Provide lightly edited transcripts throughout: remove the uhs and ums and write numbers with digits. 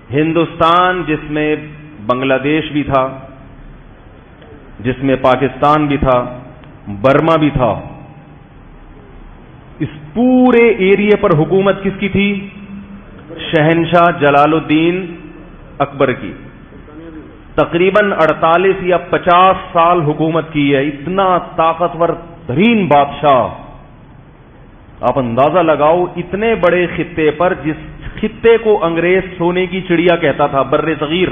ہندوستان جس میں بنگلہ دیش بھی تھا، جس میں پاکستان بھی تھا، برما بھی تھا، اس پورے ایریے پر حکومت کس کی تھی؟ شہنشاہ جلال الدین اکبر کی. تقریباً 48 یا 50 سال حکومت کی ہے. اتنا طاقتور ترین بادشاہ. آپ اندازہ لگاؤ اتنے بڑے خطے پر، جس خطے کو انگریز سونے کی چڑیا کہتا تھا، بر صغیر،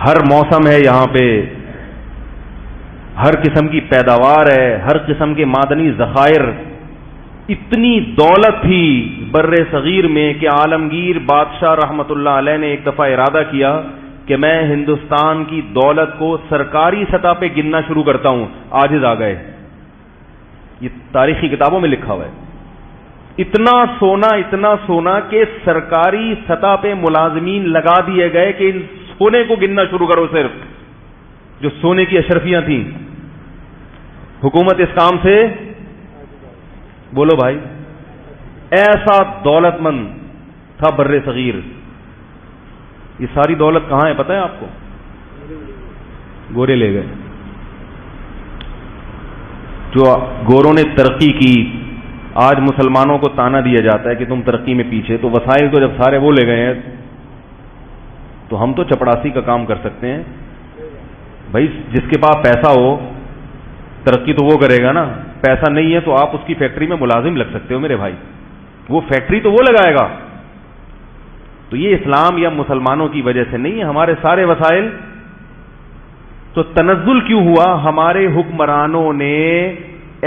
ہر موسم ہے یہاں پہ، ہر قسم کی پیداوار ہے، ہر قسم کے معدنی ذخائر. اتنی دولت تھی بر صغیر میں کہ عالمگیر بادشاہ رحمت اللہ علیہ نے ایک دفعہ ارادہ کیا کہ میں ہندوستان کی دولت کو سرکاری سطح پہ گننا شروع کرتا ہوں. عاجز آ گئے. یہ تاریخی کتابوں میں لکھا ہوا ہے. اتنا سونا کہ سرکاری سطح پہ ملازمین لگا دیے گئے کہ ان سونے کو گننا شروع کرو. صرف جو سونے کی اشرفیاں تھیں. حکومت اس کام سے، بولو بھائی، ایسا دولت مند تھا بر صغیر. یہ ساری دولت کہاں ہے پتہ ہے آپ کو؟ گورے لے گئے. جو گوروں نے ترقی کی، آج مسلمانوں کو تانا دیا جاتا ہے کہ تم ترقی میں پیچھے، تو وسائل تو جب سارے وہ لے گئے ہیں تو ہم تو چپڑاسی کا کام کر سکتے ہیں. بھائی جس کے پاس پیسہ ہو ترقی تو وہ کرے گا نا. پیسہ نہیں ہے تو آپ اس کی فیکٹری میں ملازم لگ سکتے ہو میرے بھائی، وہ فیکٹری تو وہ لگائے گا. تو یہ اسلام یا مسلمانوں کی وجہ سے نہیں ہے، ہمارے سارے وسائل. تو تنزل کیوں ہوا؟ ہمارے حکمرانوں نے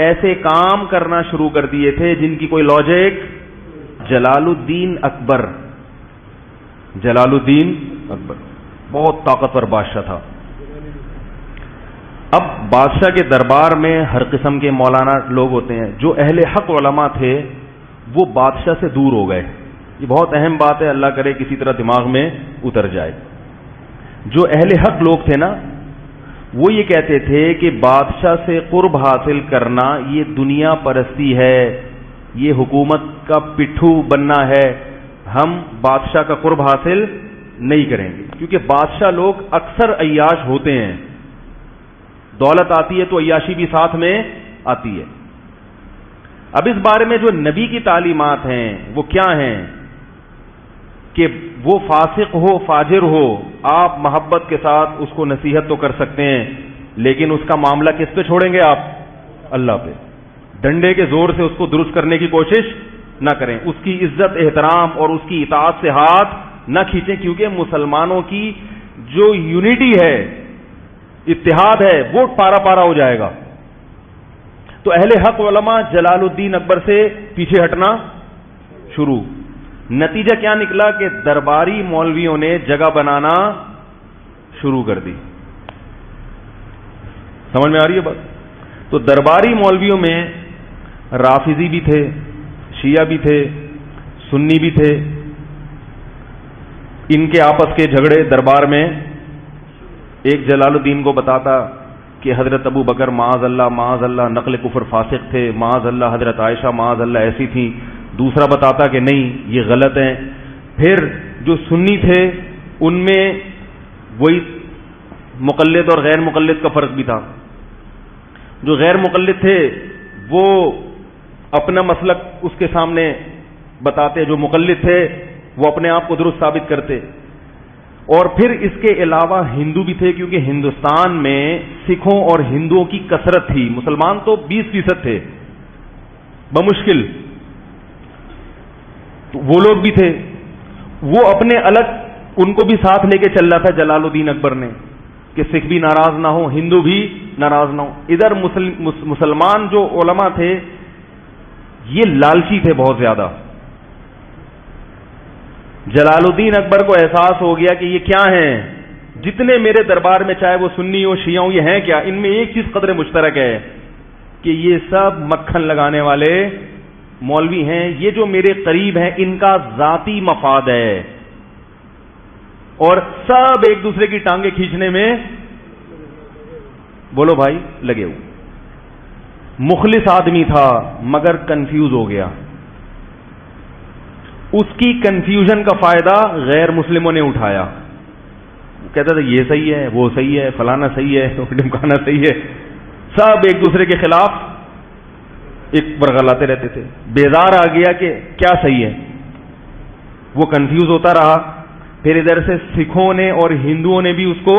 ایسے کام کرنا شروع کر دیے تھے جن کی کوئی لاجک. جلال الدین اکبر بہت طاقتور بادشاہ تھا. اب بادشاہ کے دربار میں ہر قسم کے مولانا لوگ ہوتے ہیں. جو اہل حق علماء تھے وہ بادشاہ سے دور ہو گئے. یہ بہت اہم بات ہے، اللہ کرے کسی طرح دماغ میں اتر جائے. جو اہل حق لوگ تھے نا، وہ یہ کہتے تھے کہ بادشاہ سے قرب حاصل کرنا یہ دنیا پرستی ہے، یہ حکومت کا پٹھو بننا ہے. ہم بادشاہ کا قرب حاصل نہیں کریں گے، کیونکہ بادشاہ لوگ اکثر عیاش ہوتے ہیں. دولت آتی ہے تو عیاشی بھی ساتھ میں آتی ہے. اب اس بارے میں جو نبی کی تعلیمات ہیں وہ کیا ہیں کہ وہ فاسق ہو فاجر ہو، آپ محبت کے ساتھ اس کو نصیحت تو کر سکتے ہیں، لیکن اس کا معاملہ کس پہ چھوڑیں گے آپ؟ اللہ پہ. ڈنڈے کے زور سے اس کو درست کرنے کی کوشش نہ کریں. اس کی عزت احترام اور اس کی اطاعت سے ہاتھ نہ کھینچیں، کیونکہ مسلمانوں کی جو یونٹی ہے، اتحاد ہے، وہ پارا پارا ہو جائے گا. تو اہل حق علماء جلال الدین اکبر سے پیچھے ہٹنا شروع. نتیجہ کیا نکلا کہ درباری مولویوں نے جگہ بنانا شروع کر دی. سمجھ میں آ رہی ہے بات؟ تو درباری مولویوں میں رافضی بھی تھے، شیعہ بھی تھے، سنی بھی تھے. ان کے آپس کے جھگڑے دربار میں. ایک جلال الدین کو بتاتا کہ حضرت ابو بکر معاذ اللہ نقل کفر فاسق تھے، معاذ اللہ حضرت عائشہ معاذ اللہ ایسی تھیں. دوسرا بتاتا کہ نہیں یہ غلط ہیں. پھر جو سنی تھے ان میں وہی مقلد اور غیر مقلد کا فرق بھی تھا. جو غیر مقلد تھے وہ اپنا مسلک اس کے سامنے بتاتے، جو مقلد تھے وہ اپنے آپ کو درست ثابت کرتے. اور پھر اس کے علاوہ ہندو بھی تھے، کیونکہ ہندوستان میں سکھوں اور ہندوؤں کی کثرت تھی. مسلمان تو 20% تھے بمشکل. تو وہ لوگ بھی تھے، وہ اپنے الگ ان کو بھی ساتھ لے کے چل رہا تھا جلال الدین اکبر نے کہ سکھ بھی ناراض نہ ہو، ہندو بھی ناراض نہ ہو. ادھر مسلمان جو علماء تھے یہ لالچی تھے بہت زیادہ. جلال الدین اکبر کو احساس ہو گیا کہ یہ کیا ہیں، جتنے میرے دربار میں چاہے وہ سنی ہو شیعہ ہو، یہ ہیں کیا؟ ان میں ایک چیز قدر مشترک ہے کہ یہ سب مکھن لگانے والے مولوی ہیں. یہ جو میرے قریب ہیں ان کا ذاتی مفاد ہے اور سب ایک دوسرے کی ٹانگیں کھینچنے میں، بولو بھائی، لگے ہوئے. مخلص آدمی تھا مگر کنفیوز ہو گیا. اس کی کنفیوژن کا فائدہ غیر مسلموں نے اٹھایا. کہتا تھا یہ صحیح ہے، وہ صحیح ہے، فلانا صحیح ہے، ڈمکانا صحیح ہے. سب ایک دوسرے کے خلاف ایک برغلاتے رہتے تھے. بیزار آ گیا کہ کیا صحیح ہے، وہ کنفیوز ہوتا رہا. پھر ادھر سے سکھوں نے اور ہندوؤں نے بھی اس کو،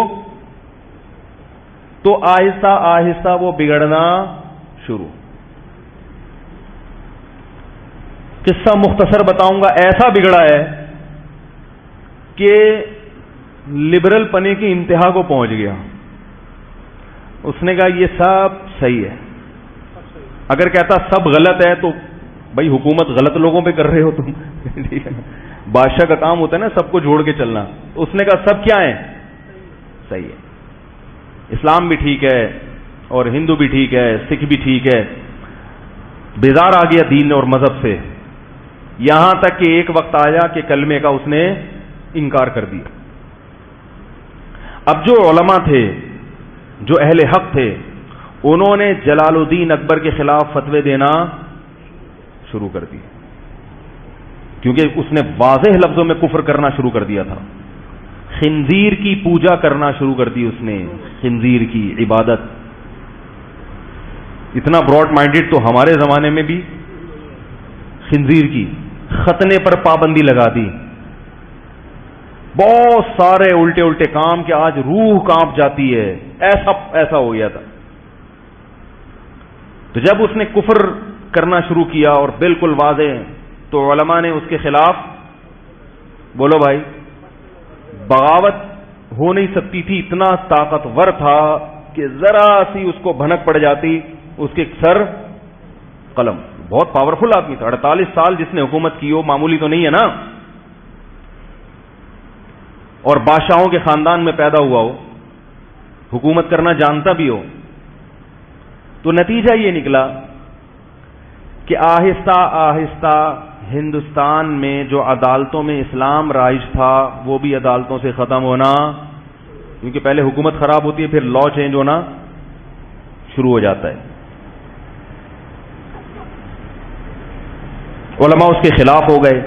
تو آہستہ آہستہ وہ بگڑنا شروع. قصہ مختصر بتاؤں گا. ایسا بگڑا ہے کہ لبرل پنے کی انتہا کو پہنچ گیا. اس نے کہا یہ سب صحیح ہے. اگر کہتا سب غلط ہے تو بھائی حکومت غلط لوگوں پہ کر رہے ہو تم. ٹھیک ہے نا، بادشاہ کا کام ہوتا ہے نا سب کو جوڑ کے چلنا. اس نے کہا سب کیا ہے، صحیح ہے. اسلام بھی ٹھیک ہے اور ہندو بھی ٹھیک ہے، سکھ بھی ٹھیک ہے. بیزار آ گیا دین اور مذہب سے، یہاں تک کہ ایک وقت آیا کہ کلمے کا اس نے انکار کر دیا. اب جو علماء تھے، جو اہل حق تھے، انہوں نے جلال الدین اکبر کے خلاف فتوے دینا شروع کر دی، کیونکہ اس نے واضح لفظوں میں کفر کرنا شروع کر دیا تھا. خنزیر کی پوجا کرنا شروع کر دی اس نے، خنزیر کی عبادت. اتنا براڈ مائنڈیڈ تو ہمارے زمانے میں بھی خنزیر کی ختنے پر پابندی لگا دی. بہت سارے الٹے الٹے کام کہ آج روح کانپ جاتی ہے، ایسا ہو گیا تھا. تو جب اس نے کفر کرنا شروع کیا اور بالکل واضح، تو علماء نے اس کے خلاف، بولو بھائی، بغاوت ہو نہیں سکتی تھی. اتنا طاقتور تھا کہ ذرا سی اس کو بھنک پڑ جاتی، اس کے سر قلم. بہت پاورفل آدمی تھا. 48 سال جس نے حکومت کی ہو معمولی تو نہیں ہے نا، اور بادشاہوں کے خاندان میں پیدا ہوا ہو، حکومت کرنا جانتا بھی ہو. تو نتیجہ یہ نکلا کہ آہستہ آہستہ ہندوستان میں جو عدالتوں میں اسلام رائج تھا وہ بھی عدالتوں سے ختم ہونا، کیونکہ پہلے حکومت خراب ہوتی ہے، پھر لا چینج ہونا شروع ہو جاتا ہے. علماء اس کے خلاف ہو گئے.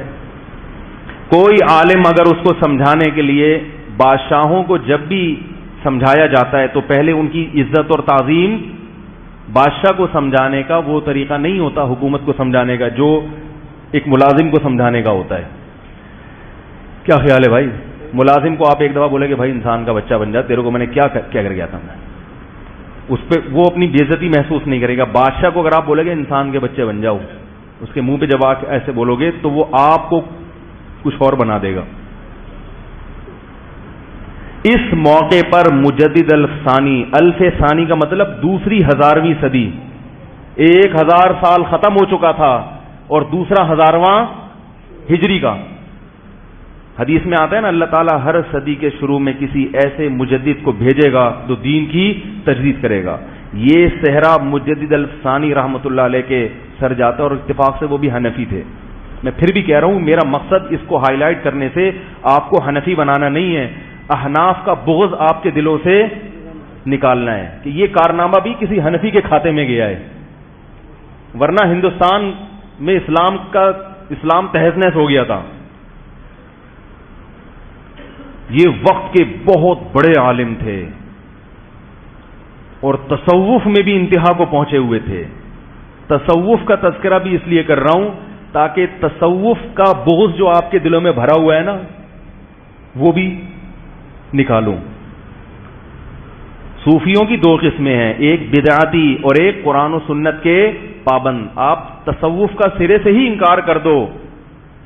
کوئی عالم اگر اس کو سمجھانے کے لیے، بادشاہوں کو جب بھی سمجھایا جاتا ہے تو پہلے ان کی عزت اور تعظیم، بادشاہ کو سمجھانے کا وہ طریقہ نہیں ہوتا حکومت کو سمجھانے کا جو ایک ملازم کو سمجھانے کا ہوتا ہے. کیا خیال ہے بھائی؟ ملازم کو آپ ایک دفعہ بولے کہ بھائی انسان کا بچہ بن جا، تیرے کو میں نے کیا کر گیا تھا، میں اس پہ وہ اپنی بےعزتی محسوس نہیں کرے گا. بادشاہ کو اگر آپ بولے گے انسان کے بچے بن جاؤ، اس کے منہ پہ جب آپ ایسے بولو گے تو وہ آپ کو کچھ اور بنا دے گا. اس موقع پر مجدد الثانی، الف ثانی کا مطلب دوسری 1000ویں صدی، 1000 سال ختم ہو چکا تھا اور دوسرا 1000واں ہجری کا. حدیث میں آتا ہے نا، اللہ تعالیٰ ہر صدی کے شروع میں کسی ایسے مجدد کو بھیجے گا جو دین کی تجدید کرے گا. یہ صحرا مجدد الثانی رحمۃ اللہ علیہ کے سر جاتا ہے، اور اتفاق سے وہ بھی حنفی تھے. میں پھر بھی کہہ رہا ہوں، میرا مقصد اس کو ہائی لائٹ کرنے سے آپ کو حنفی بنانا نہیں ہے، احناف کا بغض آپ کے دلوں سے نکالنا ہے کہ یہ کارنامہ بھی کسی حنفی کے کھاتے میں گیا ہے. ورنہ ہندوستان میں اسلام تہز نہز ہو گیا تھا. یہ وقت کے بہت بڑے عالم تھے اور تصوف میں بھی انتہا کو پہنچے ہوئے تھے. تصوف کا تذکرہ بھی اس لیے کر رہا ہوں تاکہ تصوف کا بغض جو آپ کے دلوں میں بھرا ہوا ہے نا، وہ بھی نکالوں. صوفیوں کی 2 قسمیں ہیں، ایک بدعتی اور ایک قرآن و سنت کے پابند. آپ تصوف کا سرے سے ہی انکار کر دو،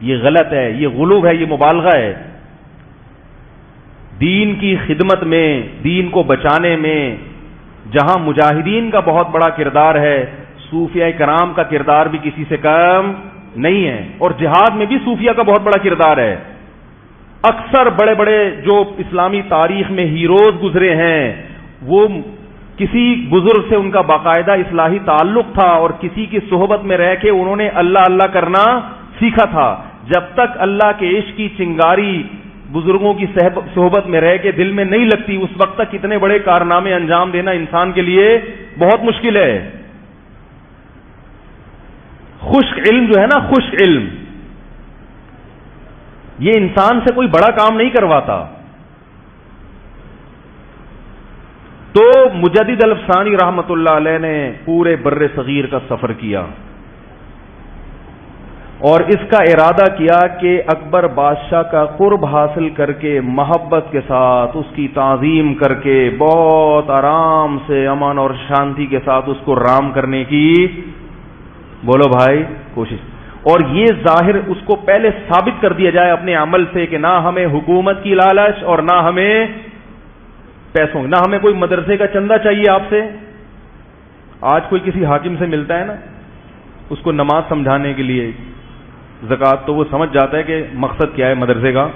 یہ غلط ہے، یہ غلو ہے، یہ مبالغہ ہے. دین کی خدمت میں، دین کو بچانے میں جہاں مجاہدین کا بہت بڑا کردار ہے، صوفیاء کرام کا کردار بھی کسی سے کم نہیں ہے. اور جہاد میں بھی صوفیہ کا بہت بڑا کردار ہے. اکثر بڑے بڑے جو اسلامی تاریخ میں ہیروز گزرے ہیں، وہ کسی بزرگ سے ان کا باقاعدہ اصلاحی تعلق تھا اور کسی کی صحبت میں رہ کے انہوں نے اللہ اللہ کرنا سیکھا تھا. جب تک اللہ کے عشق کی چنگاری بزرگوں کی صحبت میں رہ کے دل میں نہیں لگتی، اس وقت تک اتنے بڑے کارنامے انجام دینا انسان کے لیے بہت مشکل ہے. خشک علم جو ہے نا، خشک علم، یہ انسان سے کوئی بڑا کام نہیں کرواتا. تو مجدد الافسانی رحمت اللہ علیہ نے پورے بر صغیر کا سفر کیا اور اس کا ارادہ کیا کہ اکبر بادشاہ کا قرب حاصل کر کے محبت کے ساتھ اس کی تعظیم کر کے بہت آرام سے امن اور شانتی کے ساتھ اس کو رام کرنے کی بولو بھائی کوشش. اور یہ ظاہر اس کو پہلے ثابت کر دیا جائے اپنے عمل سے کہ نہ ہمیں حکومت کی لالچ اور نہ ہمیں پیسوں، نہ ہمیں کوئی مدرسے کا چندہ چاہیے آپ سے. آج کوئی کسی حاکم سے ملتا ہے نا، اس کو نماز سمجھانے کے لیے زکوٰۃ، تو وہ سمجھ جاتا ہے کہ مقصد کیا ہے مدرسے کا.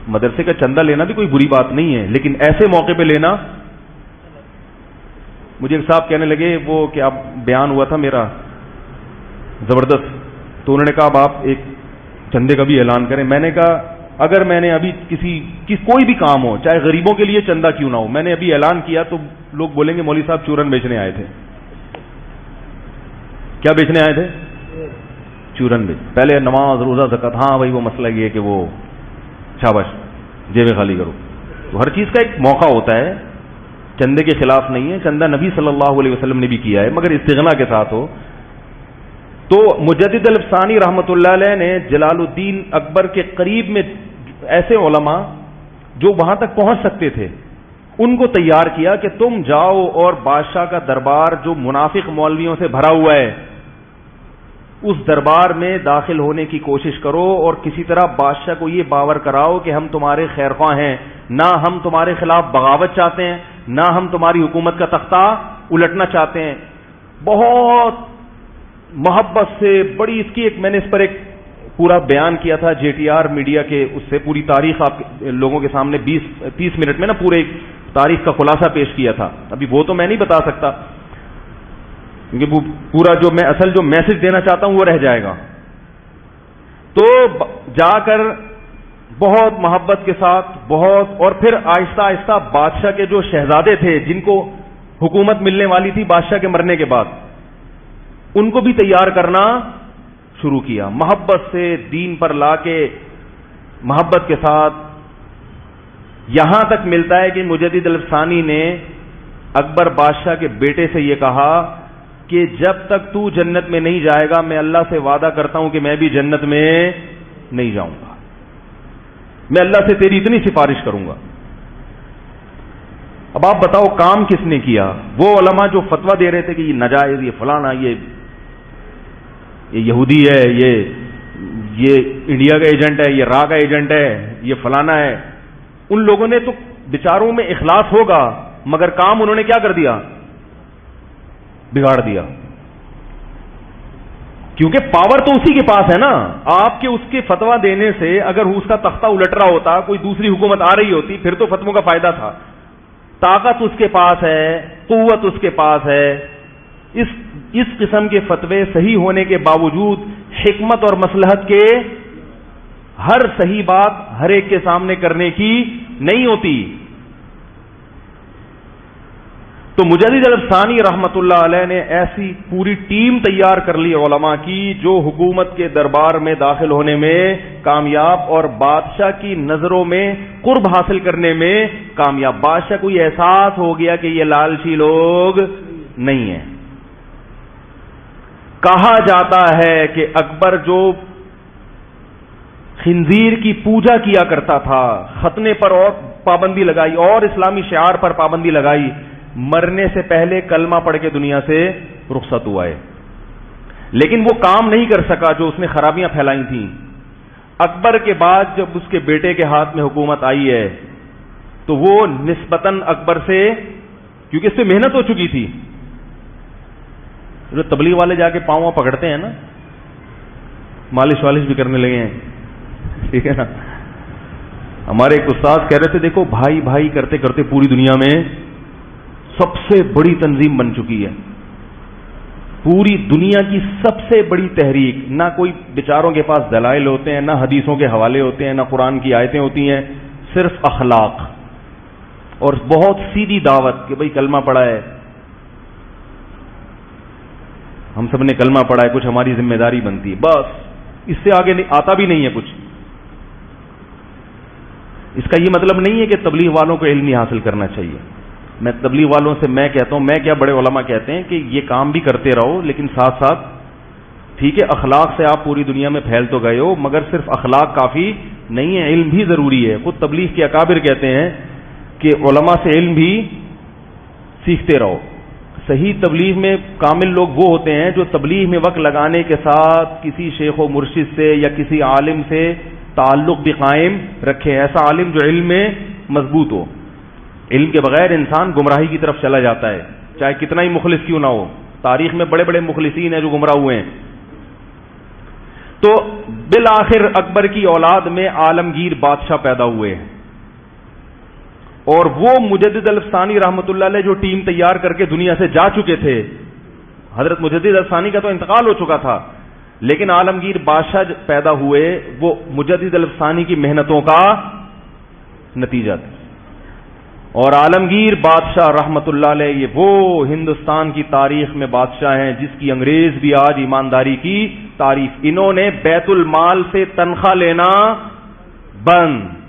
مدرسے کا چندہ لینا بھی کوئی بری بات نہیں ہے، لیکن ایسے موقع پہ لینا. مجھے ایک صاحب کہنے لگے وہ کہ اب بیان ہوا تھا میرا زبردست، تو انہوں نے کہا اب آپ ایک چندے کا بھی اعلان کریں. میں نے کہا اگر میں نے ابھی کوئی بھی کام ہو، چاہے غریبوں کے لیے چندہ کیوں نہ ہو، میں نے ابھی اعلان کیا تو لوگ بولیں گے مولوی صاحب چورن بیچنے آئے تھے. کیا بیچنے آئے تھے؟ چورن بیچ. پہلے نماز روزہ زکات، ہاں بھائی وہ مسئلہ یہ ہے کہ وہ شاباش جیبیں خالی کرو. تو ہر چیز کا ایک موقع ہوتا ہے، چندے کے خلاف نہیں ہے. چندہ نبی صلی اللہ علیہ وسلم نے بھی کیا ہے مگر استغنا کے ساتھ ہو. تو مجدد الافسانی رحمت اللہ علیہ نے جلال الدین اکبر کے قریب میں ایسے علماء جو وہاں تک پہنچ سکتے تھے ان کو تیار کیا کہ تم جاؤ اور بادشاہ کا دربار جو منافق مولویوں سے بھرا ہوا ہے اس دربار میں داخل ہونے کی کوشش کرو اور کسی طرح بادشاہ کو یہ باور کراؤ کہ ہم تمہارے خیرخواہ ہیں، نہ ہم تمہارے خلاف بغاوت چاہتے ہیں، نہ ہم تمہاری حکومت کا تختہ الٹنا چاہتے ہیں. بہت محبت سے بڑی اس کی ایک میں نے اس پر ایک پورا بیان کیا تھا جے ٹی آر میڈیا کے، اس سے پوری تاریخ آپ لوگوں کے سامنے 20-30 منٹ میں نا پورے تاریخ کا خلاصہ پیش کیا تھا. ابھی وہ تو میں نہیں بتا سکتا کیونکہ وہ پورا جو میں اصل جو میسج دینا چاہتا ہوں وہ رہ جائے گا. تو جا کر بہت محبت کے ساتھ بہت، اور پھر آہستہ آہستہ بادشاہ کے جو شہزادے تھے جن کو حکومت ملنے والی تھی بادشاہ کے مرنے کے بعد، ان کو بھی تیار کرنا شروع کیا. محبت سے دین پر لا کے محبت کے ساتھ یہاں تک ملتا ہے کہ مجدد الافسانی نے اکبر بادشاہ کے بیٹے سے یہ کہا کہ جب تک تو جنت میں نہیں جائے گا میں اللہ سے وعدہ کرتا ہوں کہ میں بھی جنت میں نہیں جاؤں گا. میں اللہ سے تیری اتنی سفارش کروں گا. اب آپ بتاؤ کام کس نے کیا؟ وہ علماء جو فتویٰ دے رہے تھے کہ یہ ناجائز، یہ فلانا، یہ یہودی ہے، یہ انڈیا کا ایجنٹ ہے، یہ را کا ایجنٹ ہے، یہ فلانا ہے، ان لوگوں نے تو بیچاروں میں اخلاص ہوگا مگر کام انہوں نے کیا کر دیا؟ بگاڑ دیا. کیونکہ پاور تو اسی کے پاس ہے نا. آپ کے اس کے فتویٰ دینے سے اگر اس کا تختہ الٹ رہا ہوتا، کوئی دوسری حکومت آ رہی ہوتی، پھر تو فتووں کا فائدہ تھا. طاقت اس کے پاس ہے، قوت اس کے پاس ہے. اس قسم کے فتوے صحیح ہونے کے باوجود حکمت اور مصلحت کے ہر صحیح بات ہر ایک کے سامنے کرنے کی نہیں ہوتی. تو مجدد الافسانی رحمت اللہ علیہ نے ایسی پوری ٹیم تیار کر لی علماء کی جو حکومت کے دربار میں داخل ہونے میں کامیاب اور بادشاہ کی نظروں میں قرب حاصل کرنے میں کامیاب. بادشاہ کو یہ احساس ہو گیا کہ یہ لالچی لوگ نہیں ہیں. کہا جاتا ہے کہ اکبر جو خنزیر کی پوجا کیا کرتا تھا، ختنے پر اور پابندی لگائی اور اسلامی شعار پر پابندی لگائی، مرنے سے پہلے کلمہ پڑھ کے دنیا سے رخصت ہوا ہے. لیکن وہ کام نہیں کر سکا جو اس نے خرابیاں پھیلائی تھیں. اکبر کے بعد جب اس کے بیٹے کے ہاتھ میں حکومت آئی ہے تو وہ نسبتاً اکبر سے، کیونکہ اس سے محنت ہو چکی تھی. جو تبلیغ والے جا کے پاؤں پکڑتے ہیں نا، مالش والش بھی کرنے لگے ہیں، ٹھیک ہے نا. ہمارے ایک استاد کہہ رہے تھے دیکھو بھائی بھائی کرتے کرتے پوری دنیا میں سب سے بڑی تنظیم بن چکی ہے. پوری دنیا کی سب سے بڑی تحریک. نہ کوئی بیچاروں کے پاس دلائل ہوتے ہیں، نہ حدیثوں کے حوالے ہوتے ہیں، نہ قرآن کی آیتیں ہوتی ہیں، صرف اخلاق اور بہت سیدھی دعوت کہ بھئی کلمہ پڑھا ہے، ہم سب نے کلمہ پڑھا ہے، کچھ ہماری ذمہ داری بنتی ہے، بس اس سے آگے آتا بھی نہیں ہے کچھ. اس کا یہ مطلب نہیں ہے کہ تبلیغ والوں کو علم ہی حاصل کرنا چاہیے. میں تبلیغ والوں سے میں کہتا ہوں، میں کیا بڑے علماء کہتے ہیں کہ یہ کام بھی کرتے رہو، لیکن ساتھ ساتھ ٹھیک ہے اخلاق سے آپ پوری دنیا میں پھیل تو گئے ہو، مگر صرف اخلاق کافی نہیں ہے، علم بھی ضروری ہے. خود تبلیغ کے اکابر کہتے ہیں کہ علماء سے علم بھی سیکھتے رہو. صحیح تبلیغ میں کامل لوگ وہ ہوتے ہیں جو تبلیغ میں وقت لگانے کے ساتھ کسی شیخ و مرشد سے یا کسی عالم سے تعلق بھی قائم رکھے. ایسا عالم جو علم میں مضبوط ہو. علم کے بغیر انسان گمراہی کی طرف چلا جاتا ہے، چاہے کتنا ہی مخلص کیوں نہ ہو. تاریخ میں بڑے بڑے مخلصین ہیں جو گمراہ ہوئے ہیں. تو بالآخر اکبر کی اولاد میں عالمگیر بادشاہ پیدا ہوئے ہیں، اور وہ مجدد الفسانی رحمۃ اللہ علیہ جو ٹیم تیار کر کے دنیا سے جا چکے تھے. حضرت مجدد الفسانی کا تو انتقال ہو چکا تھا، لیکن عالمگیر بادشاہ پیدا ہوئے، وہ مجدد الفسانی کی محنتوں کا نتیجہ تھا. اور عالمگیر بادشاہ رحمۃ اللہ علیہ یہ وہ ہندوستان کی تاریخ میں بادشاہ ہیں جس کی انگریز بھی آج ایمانداری کی تعریف. انہوں نے بیت المال سے تنخواہ لینا بند